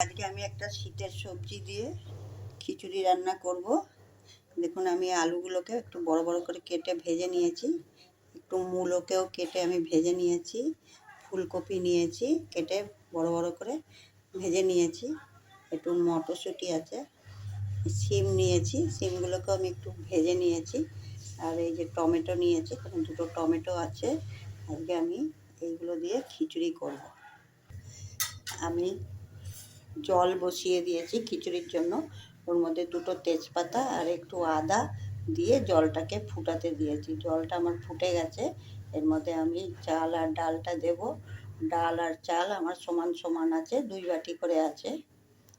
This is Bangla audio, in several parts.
আজকে আমি একটা শীতের সবজি দিয়ে খিচুড়ি রান্না করব। দেখুন আমি আলুগুলোকে একটু বড় বড় করে কেটে ভেজে নিয়েছি, একটু মূলোকেও কেটে আমি ভেজে নিয়েছি, ফুলকপি নিয়েছি কেটে বড় বড় করে ভেজে নিয়েছি, একটু মটরশুঁটি আছে, সিম নিয়েছি, সিমগুলোকেও আমি একটু ভেজে নিয়েছি, আর এই যে টমেটো নিয়েছি, এখানে দুটো টমেটো আছে। আজকে আমি এইগুলো দিয়ে খিচুড়ি করব। আমি জল বসিয়ে দিয়েছি খিচুড়ির জন্য, ওর মধ্যে দুটো তেজপাতা আর একটু আদা দিয়ে জলটাকে ফুটাতে দিয়েছি। জলটা আমার ফুটে গেছে, এর মধ্যে আমি চাল আর ডালটা দেব। ডাল আর চাল আমার সমান সমান আছে, 2 বাটি করে আছে,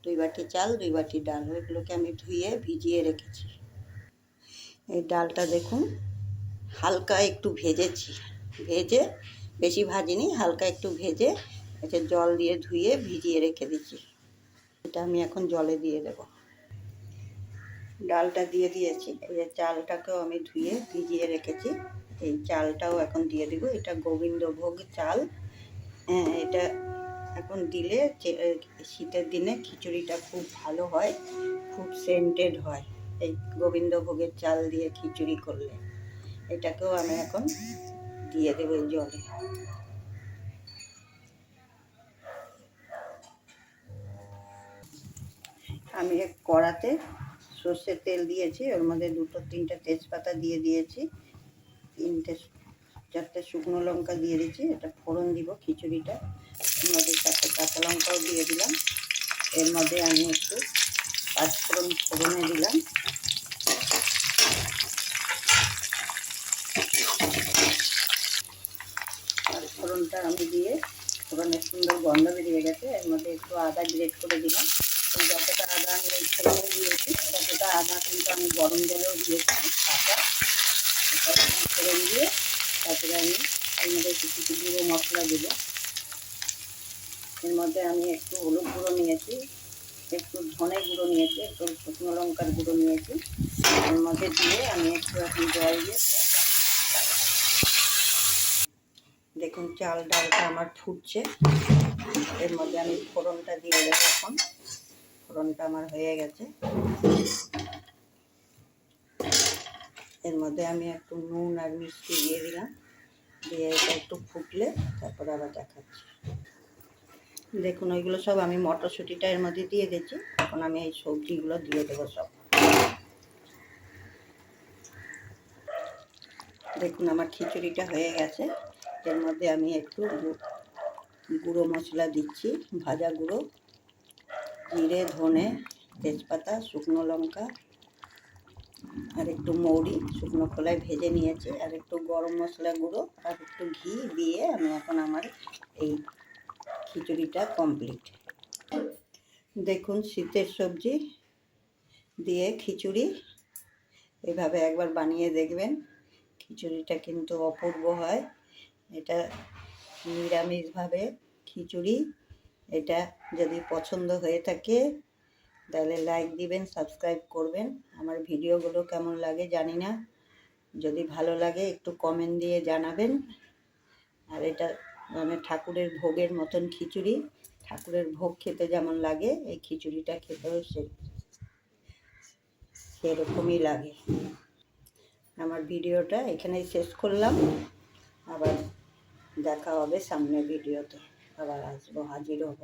2 বাটি চাল 2 বাটি ডাল। ওইগুলোকে আমি ধুয়ে ভিজিয়ে রেখেছি। এই ডালটা দেখুন হালকা একটু ভেজেছি, ভেজে বেশি ভাজিনি, হালকা একটু ভেজে এতে জল দিয়ে ধুয়ে ভিজিয়ে রেখে দিচ্ছি। এটা আমি এখন জলে দিয়ে দেব। ডালটা দিয়ে দিয়েছি, এই যে চালটাকেও আমি ধুয়ে ভিজিয়ে রেখেছি, এই চালটাও এখন দিয়ে দিব। এটা গোবিন্দভোগ চাল। এটা এখন দিলে শীতের দিনে খিচুড়িটা খুব ভালো হয়, খুব সেন্টেড হয় এই গোবিন্দভোগের চাল দিয়ে খিচুড়ি করলে। এটাকেও আমি এখন দিয়ে দেবো এই জলে। আমি এক কড়াতে সর্ষের তেল দিয়েছি, ওর মধ্যে 2-3টে তেজপাতা দিয়ে দিয়েছি, 3-4টে শুকনো লঙ্কা দিয়ে দিয়েছি। এটা ফোড়ন দিব খিচুড়িটা, এর মধ্যে 4টে কাঁচা লঙ্কাও দিয়ে দিলাম। এর মধ্যে আমি একটু পাঁচফোড়ন ফোড়নে দিলাম। পাঁচফোড়নটা আমি দিয়ে ফোড়নের সুন্দর গন্ধ বেরিয়ে গেছে, এর মধ্যে একটু আদা গ্রেট করে দিলাম। যতটা আদা আমি এই ফোড়নে দিয়েছি ততটা আদা কিন্তু আমি গরম জলেও দিয়েছি কাঁচা। ফোড়ন দিয়ে তারপরে আমি এর মধ্যে কিছু গুঁড়ো মশলা দেব। এর মধ্যে আমি একটু হলুদ গুঁড়ো নিয়েছি, একটু ধনে গুঁড়ো নিয়েছি, একটু শুকনো লঙ্কার গুঁড়ো নিয়েছি। এর মধ্যে দিয়ে আমি একটু এখন জল দিয়ে দেখুন চাল ডালটা আমার ফুটছে, এর মধ্যে আমি ফোড়নটা দিয়ে দেবো। এখন ফোড়নটা আমার হয়ে গেছে, এর মধ্যে আমি একটু নুন আর মিষ্টি দিয়ে দিলাম, দিয়ে এটা একটু ফুটলে তারপর আবার দেখাচ্ছি। দেখুন ওইগুলো সব আমি মটরশুঁটিটা এর মধ্যে দিয়ে দিয়েছি, এখন আমি এই সবজিগুলো দিয়ে দেবো সব। দেখুন আমার খিচুড়িটা হয়ে গেছে, এর মধ্যে আমি একটু গুঁড়ো মশলা দিচ্ছি, ভাজা গুঁড়ো, জিরে ধনে তেজপাতা শুকনো লঙ্কা আর একটু মৌরি শুকনো খোলায় ভেজে নিয়েছি, আর একটু গরম মশলা গুঁড়ো আর একটু ঘি দিয়ে আমি এখন আমার এই খিচুড়িটা কমপ্লিট। দেখুন শীতের সবজি দিয়ে খিচুড়ি, এভাবে একবার বানিয়ে দেখবেন, খিচুড়িটা কিন্তু অপূর্ব হয়। এটা নিরামিষভাবে খিচুড়ি, এটা যদি পছন্দ হয়ে থাকে তাহলে লাইক দিবেন, সাবস্ক্রাইব করবেন। আমার ভিডিওগুলো কেমন লাগে জানি না, যদি ভালো লাগে একটু কমেন্ট দিয়ে জানাবেন। আর এটা মানে ঠাকুরের ভোগের মতন খিচুড়ি, ঠাকুরের ভোগ খেতে যেমন লাগে এই খিচুড়িটা খেতেও সেরকমই লাগে। আমার ভিডিওটা এখানেই শেষ করলাম, আবার দেখা হবে সামনের ভিডিওতে, আবার আসবো, হাজির হব।